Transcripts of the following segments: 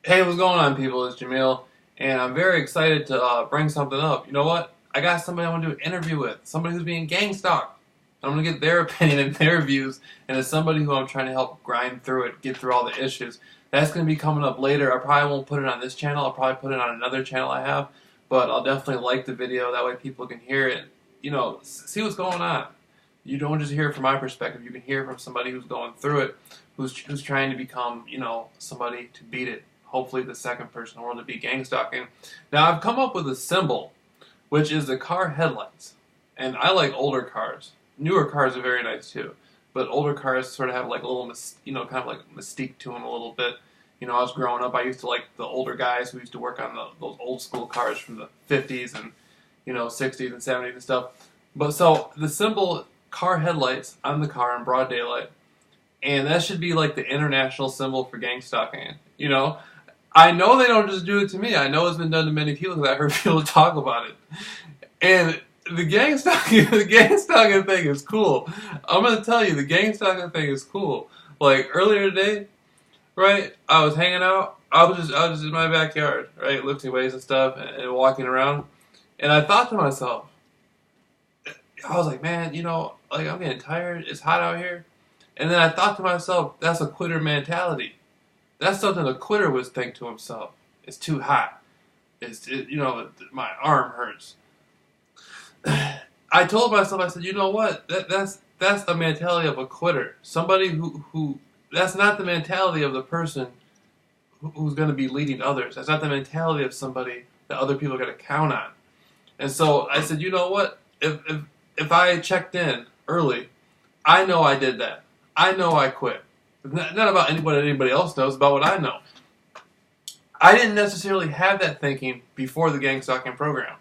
Hey, what's going on, people? It's Jameel, and I'm very excited to bring something up. You know what? I got somebody I want to do an interview with, somebody who's being gang stalked. I'm going to get their opinion and their views, and as somebody who I'm trying to help grind through it, get through all the issues. That's going to be coming up later. I probably won't put it on this channel. I'll probably put it on another channel I have, but I'll definitely like the video. That way people can hear it, see what's going on. You don't just hear it from my perspective. You can hear it from somebody who's going through it, who's trying to become, somebody to beat it. Hopefully the second person in the world to beat gang stalking. Now I've come up with a symbol, which is the car headlights. And I like older cars. Newer cars are very nice too. But older cars sort of have like a little, kind of like mystique to them a little bit. I was growing up, I used to like the older guys who used to work on those old school cars from the 50s and, 60s and 70s and stuff. But so the symbol, car headlights on the car in broad daylight. And that should be like the international symbol for gang stalking. I know they don't just do it to me. I know it's been done to many people because I heard people talk about it. And the gang stalking, the gang stalking thing is cool. I'm gonna tell you, the gang stalking thing is cool. Like earlier today, right? I was hanging out. I was just in my backyard, right, lifting weights and stuff, and walking around. And I thought to myself, I was like, man, like I'm getting tired. It's hot out here. And then I thought to myself, that's a quitter mentality. That's something a quitter would think to himself. It's too hot. My arm hurts. I told myself, I said, you know what? That's the mentality of a quitter. Somebody who that's not the mentality of the person who's going to be leading others. That's not the mentality of somebody that other people are going to count on. And so I said, you know what? If I checked in early, I know I did that. I know I quit. Not about what anybody else knows, about what I know. I didn't necessarily have that thinking before the gang stalking program.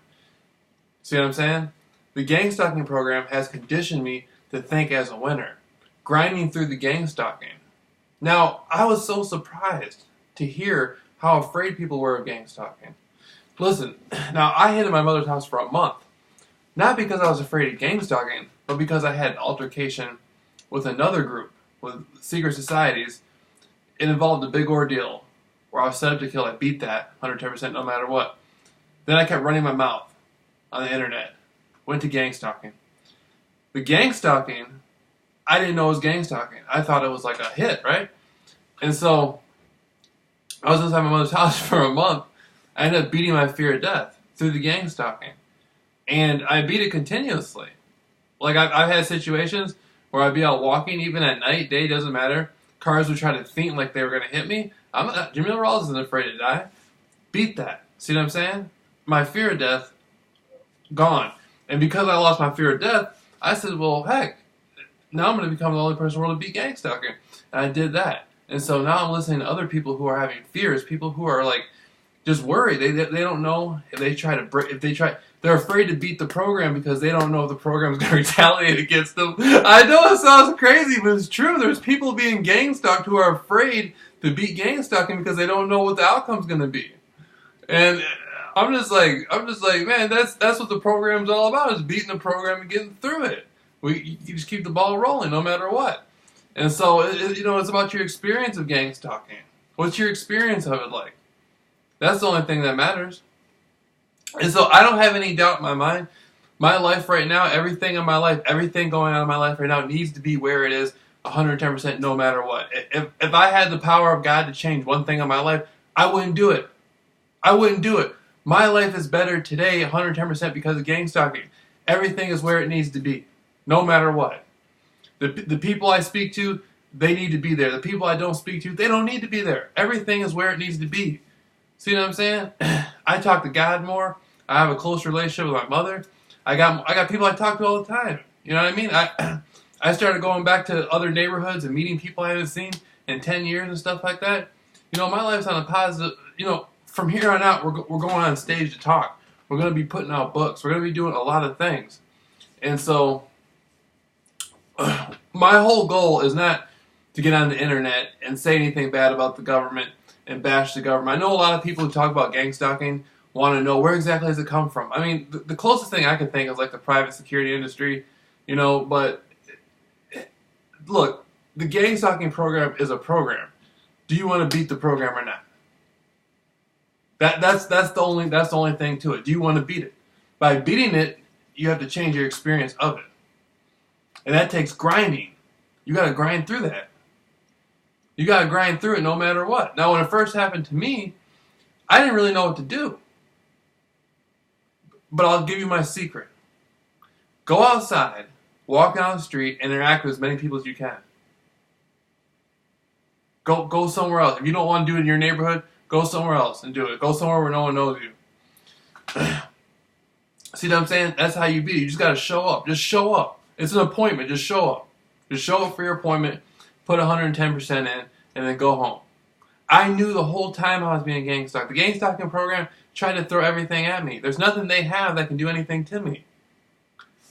See what I'm saying? The gang stalking program has conditioned me to think as a winner, grinding through the gang stalking. Now, I was so surprised to hear how afraid people were of gang stalking. Listen, now I hid in my mother's house for a month. Not because I was afraid of gang stalking, but because I had an altercation with another group, with secret societies. It involved a big ordeal where I was set up to kill. I beat that 110% no matter what. Then I kept running my mouth on the internet. Went to gang stalking. The gang stalking, I didn't know it was gang stalking. I thought it was like a hit, right? And so I was inside my mother's house for a month. I ended up beating my fear of death through the gang stalking. And I beat it continuously. Like I've had situations where I'd be out walking, even at night, day, doesn't matter. Cars would try to think like they were going to hit me. JAMEEL RAWLS isn't afraid to die. Beat that. See what I'm saying? My fear of death, gone. And because I lost my fear of death, I said, well, heck, now I'm going to become the only person in the world to beat gang stalking. And I did that. And so now I'm listening to other people who are having fears, people who are like just worried. They don't know if they try to break, they're afraid to beat the program because they don't know if the program is going to retaliate against them. I know it sounds crazy, but it's true. There's people being gang stalked who are afraid to beat gang stalking because they don't know what the outcome's going to be. And I'm just like, man, that's what the program's all about, is beating the program and getting through it. You just keep the ball rolling no matter what. And so, it's about your experience of gang stalking. What's your experience of it like? That's the only thing that matters. And so I don't have any doubt in my mind. My life right now, everything in my life, everything going on in my life right now needs to be where it is 110% no matter what. If I had the power of God to change one thing in my life, I wouldn't do it. I wouldn't do it. My life is better today 110% because of gang stalking. Everything is where it needs to be, no matter what. The people I speak to, they need to be there. The people I don't speak to, they don't need to be there. Everything is where it needs to be. See what I'm saying? I talk to God more. I have a close relationship with my mother. I got people I talk to all the time. You know what I mean? I started going back to other neighborhoods and meeting people I haven't seen in 10 years and stuff like that. My life's on a positive. From here on out, we're going on stage to talk. We're going to be putting out books. We're going to be doing a lot of things. And so my whole goal is not to get on the internet and say anything bad about the government and bash the government. I know a lot of people who talk about gang stalking want to know where exactly does it come from. I mean, the closest thing I can think is like the private security industry, but look, the gang stalking program is a program. Do you want to beat the program or not? That's the only thing to it. Do you want to beat it? By beating it, you have to change your experience of it. And that takes grinding. You got to grind through that. You got to grind through it no matter what. Now, when it first happened to me, I didn't really know what to do. But I'll give you my secret. Go outside, walk down the street, and interact with as many people as you can. Go somewhere else. If you don't want to do it in your neighborhood, go somewhere else and do it. Go somewhere where no one knows you. See what I'm saying? That's how you beat it. You just got to show up. Just show up. It's an appointment. Just show up. Just show up for your appointment, put 110% in, and then go home. I knew the whole time I was being gang stalked. The gang stalking program tried to throw everything at me. There's nothing they have that can do anything to me.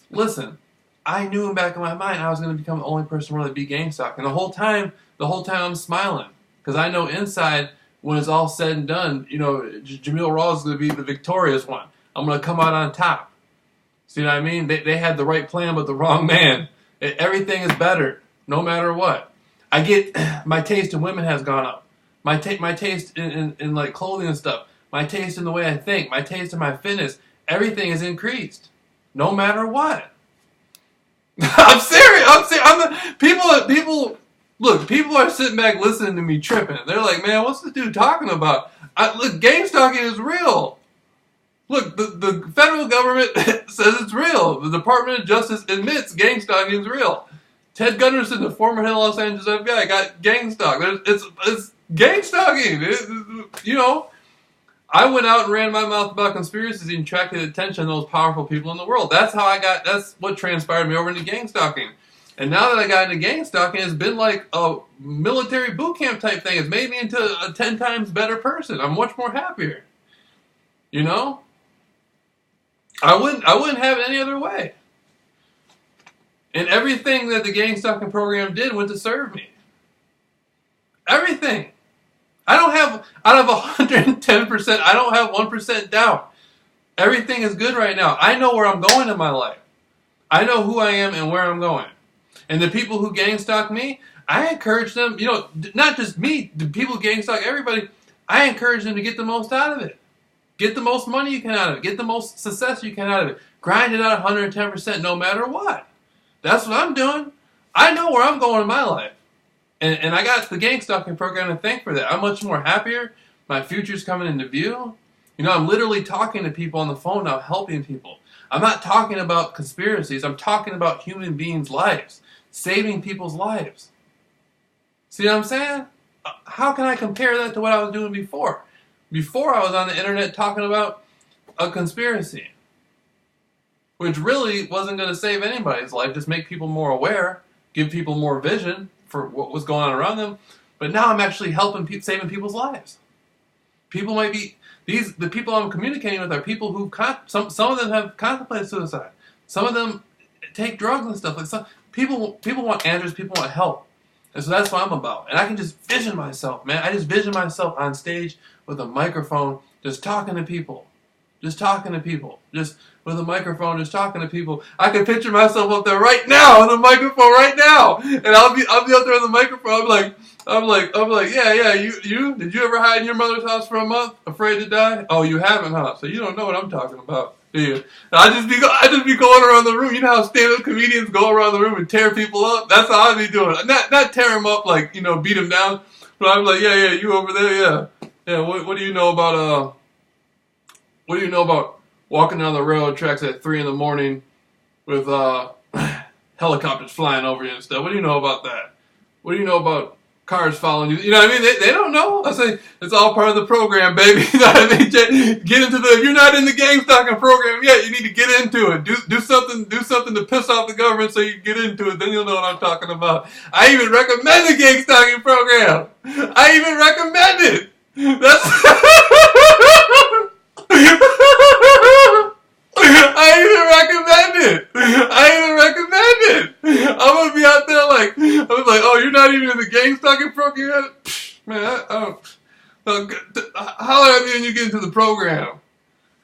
Listen, I knew in the back of my mind I was going to become the only person really to be gang stalked. And the whole time I'm smiling. Because I know inside, when it's all said and done, JAMEEL RAWLS is going to be the victorious one. I'm going to come out on top. See what I mean? They had the right plan but the wrong man. Everything is better, no matter what. I get, my taste in women has gone up. My taste in like clothing and stuff. My taste in the way I think. My taste in my fitness. Everything is increased. No matter what. I'm serious. People are sitting back listening to me tripping. They're like, man, what's this dude talking about? Look, gang stalking is real. Look, the federal government says it's real. The Department of Justice admits gang stalking is real. Ted Gunderson, the former head of Los Angeles FBI, got gang stalked. It's gang stalking. I went out and ran my mouth about conspiracies and attracted attention to those powerful people in the world. That's what transpired me over into gang stalking. And now that I got into gang stalking, it's been like a military boot camp type thing. It's made me into a 10 times better person. I'm much more happier. I wouldn't have it any other way. And everything that the gang stalking program did went to serve me. Everything. I don't have, out of 110%, I don't have 1% doubt. Everything is good right now. I know where I'm going in my life. I know who I am and where I'm going. And the people who gang stalk me, I encourage them, not just me, the people who gang stalk everybody, I encourage them to get the most out of it. Get the most money you can out of it. Get the most success you can out of it. Grind it out 110% no matter what. That's what I'm doing. I know where I'm going in my life. And I got the gang stalking program to thank for that. I'm much more happier. My future's coming into view. I'm literally talking to people on the phone now, helping people. I'm not talking about conspiracies. I'm talking about human beings' lives. Saving people's lives. See what I'm saying? How can I compare that to what I was doing before? Before I was on the internet talking about a conspiracy. Which really wasn't going to save anybody's life. Just make people more aware. Give people more vision for what was going on around them. But now I'm actually helping saving people's lives. People might be, the people I'm communicating with are people who, some of them have contemplated suicide. Some of them take drugs and stuff. Like people want answers, people want help. And so that's what I'm about. And I can just vision myself, man. I just vision myself on stage with a microphone, just talking to people. Just talking to people. Just with a microphone, just talking to people. I can picture myself up there right now with a microphone right now. And I'll be up there with a microphone. I'm like, yeah, you did you ever hide in your mother's house for a month, afraid to die? Oh, you haven't, huh? So you don't know what I'm talking about, do you? I just be going around the room. You know how stand-up comedians go around the room and tear people up? That's how I be doing. Not tear them up like, beat them down. But I'm like, yeah, you over there, yeah. Yeah, what do you know about, walking down the railroad tracks at 3 a.m. with helicopters flying over you and stuff? What do you know about that? What do you know about cars following you? You know what I mean? They don't know. I say, it's all part of the program, baby. You know what I mean? Get into if you're not in the gang stalking program yet, you need to get into it. Do something to piss off the government so you can get into it. Then you'll know what I'm talking about. I even recommend the gang stalking program. I even recommend it. That's I even recommend it. I'm gonna be out there like, oh, you're not even in the gang stalking program yet? Psh, man, holler at me when you get into the program.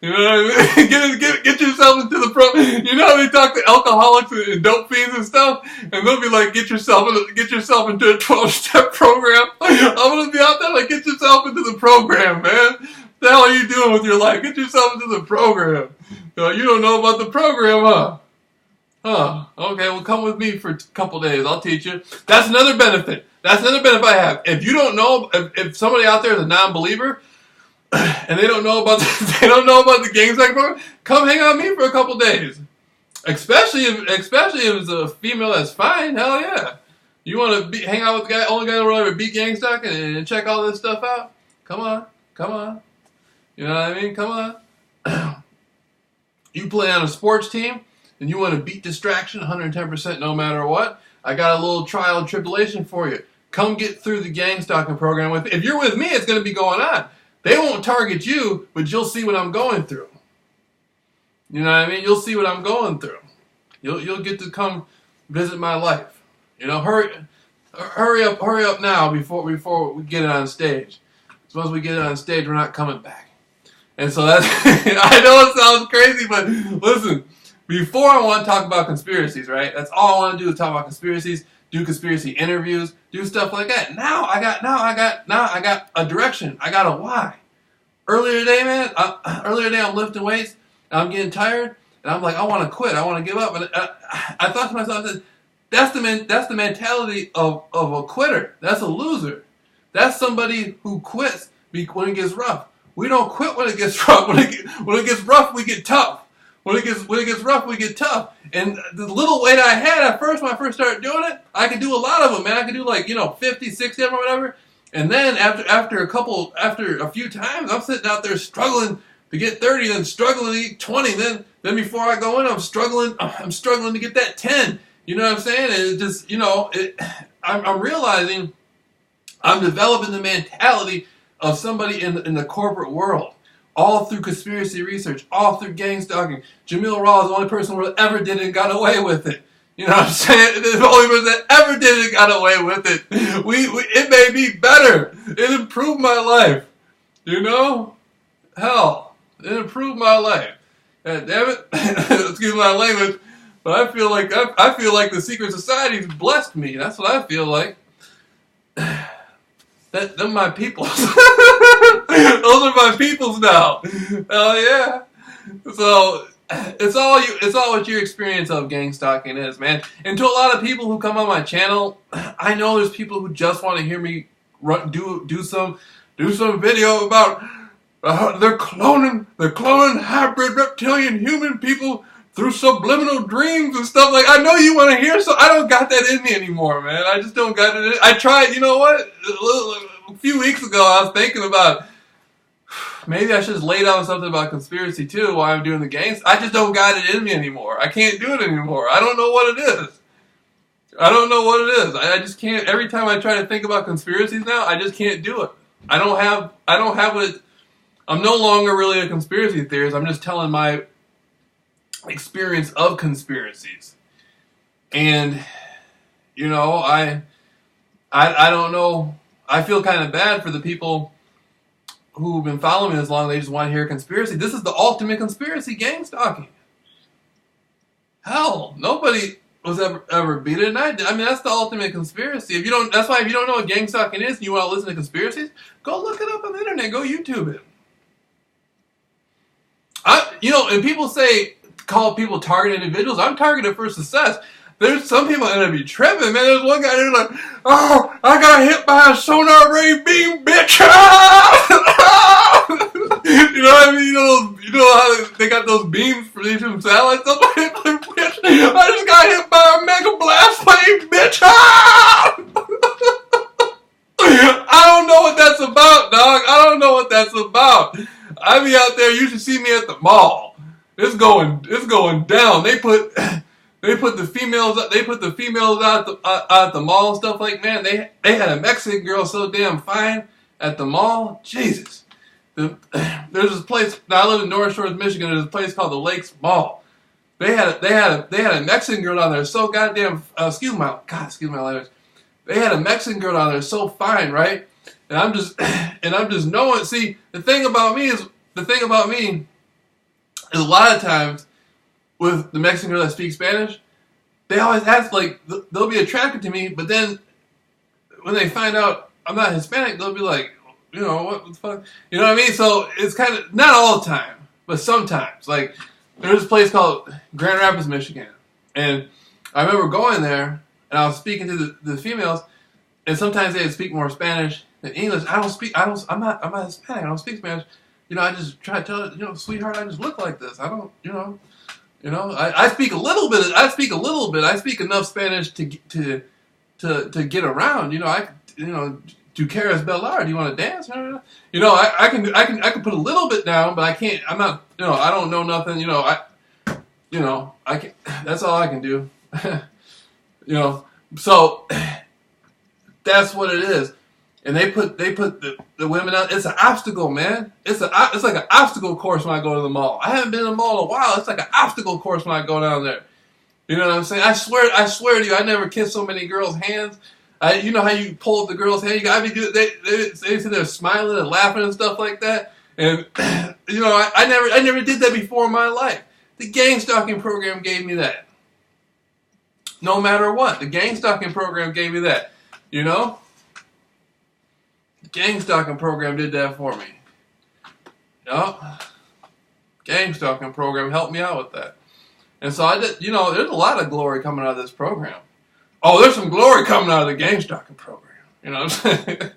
You know what I mean? Get yourself into the program. You know how they talk to alcoholics and dope fiends and stuff? And they'll be like, get yourself into a 12-step program. I'm gonna be out there like, get yourself into the program, man. the hell are you doing with your life? Get yourself into the program. You don't know about the program, huh? Huh. Okay, well, come with me for a couple days. I'll teach you. That's another benefit. That's another benefit I have. If you don't know, if somebody out there is a non-believer and they don't know about the gang stalking program, come hang out with me for a couple days. Especially if it's a female that's fine. Hell yeah. You want to hang out with the only guy who will ever beat gang stalking and check all this stuff out? Come on. You know what I mean? Come on. You play on a sports team and you want to beat distraction 110% no matter what, I got a little trial and tribulation for you. Come get through the gang stalking program with me. If you're with me, it's going to be going on. They won't target you, but you'll see what I'm going through. You know what I mean? You'll see what I'm going through. You'll get to come visit my life. You know, hurry up now before we get it on stage. So once we get it on stage, we're not coming back. And so that's, I know it sounds crazy, but listen, before I want to talk about conspiracies, right? That's all I want to do is talk about conspiracies, do conspiracy interviews, do stuff like that. Now I got a direction. I got a why. Earlier today, I'm lifting weights, and I'm getting tired, and I'm like, I want to quit. I want to give up. And I thought to myself, that's the mentality of a quitter. That's a loser. That's somebody who quits when it gets rough. We don't quit when it gets rough. When it gets rough, we get tough. When it gets rough, we get tough. And the little weight I had at first, when I first started doing it, I could do a lot of them, man. I could do 50, 60 of them or whatever. And then after a few times, I'm sitting out there struggling to get 30, then struggling to eat 20. Then before I go in, I'm struggling to get that 10. You know what I'm saying? And it just, I'm realizing I'm developing the mentality of somebody in the corporate world. All through conspiracy research, all through gang stalking. JAMEEL Rawls is the only person who ever did it and got away with it. You know what I'm saying? The only person that ever did it and got away with it. It made me better. It improved my life. You know? Hell, it improved my life. God damn it. Excuse my language. But I feel like the secret society's blessed me. That's what I feel like. Them my peoples. Those are my peoples now. Hell yeah. So it's all what your experience of gang stalking is, man. And to a lot of people who come on my channel, I know there's people who just want to hear me do some video about they're cloning hybrid reptilian human people through subliminal dreams and stuff like. I know you want to hear, so I don't got that in me anymore, man. I just don't got it. I tried. You know what? A few weeks ago, I was thinking about maybe I should just lay down something about conspiracy too while I'm doing the gangs. I just don't got it in me anymore. I can't do it anymore. I don't know what it is. I just can't. Every time I try to think about conspiracies now, I just can't do it. I don't have what. I'm no longer really a conspiracy theorist. I'm just telling my experience of conspiracies. And I don't know. I feel kind of bad for the people who've been following me as long. They just want to hear conspiracy. This is the ultimate conspiracy, gang stalking. Hell, nobody was ever beat it. And I mean, that's the ultimate conspiracy. That's why if you don't know what gang stalking is and you want to listen to conspiracies, go look it up on the internet. Go YouTube it. And people call people targeted individuals. I'm targeted for success. There's some people that be tripping, man. There's one guy who's like, oh, I got hit by a sonar ray beam, bitch. You know what I mean? You know how they got those beams for these from satellites? Somebody like, bitch, I just got hit by a mega blast wave, bitch. I don't know what that's about, dog. I don't know what that's about. I be out there. You should see me at the mall. It's going down. They put the females out at the mall and stuff like, man. They had a Mexican girl so damn fine at the mall. Jesus. There's this place. Now I live in North Shores, Michigan. There's a place called the Lakes Mall. They had a Mexican girl down there so goddamn. Excuse my language. They had a Mexican girl down there so fine, right? And I'm just knowing. See, the thing about me is a lot of times with the Mexican girl that speaks Spanish, they always ask, like, they'll be attracted to me, but then when they find out I'm not Hispanic, they'll be like, you know, what the fuck? You know what I mean? So it's kind of, not all the time, but sometimes. Like, there's this place called Grand Rapids, Michigan. And I remember going there, and I was speaking to the females, and sometimes they'd speak more Spanish than English. I'm not Hispanic. I don't speak Spanish. You know, I just try to tell her, you know, sweetheart, I just look like this. I don't, I speak a little bit. I speak enough Spanish to get around. You know, do Caras Bellar? Do you want to dance? You know, I can put a little bit down, but I can't. I'm not. You know, I don't know nothing. You know, I can. That's all I can do. You know, so that's what it is. And they put the women out. It's an obstacle, man. It's like an obstacle course when I go to the mall. I haven't been in the mall in a while. It's like an obstacle course when I go down there. You know what I'm saying? I swear to you, I never kissed so many girls' hands. You know how you pull the girl's hand? You gotta be good. They sit there smiling and laughing and stuff like that. And you know, I never did that before in my life. The gang stalking program gave me that. No matter what, the gang stalking program gave me that. You know. Gang stalking program did that for me. Yup. Gang stalking program helped me out with that. And so I did, you know, there's a lot of glory coming out of this program. Oh, there's some glory coming out of the gang stalking program. You know what I'm saying?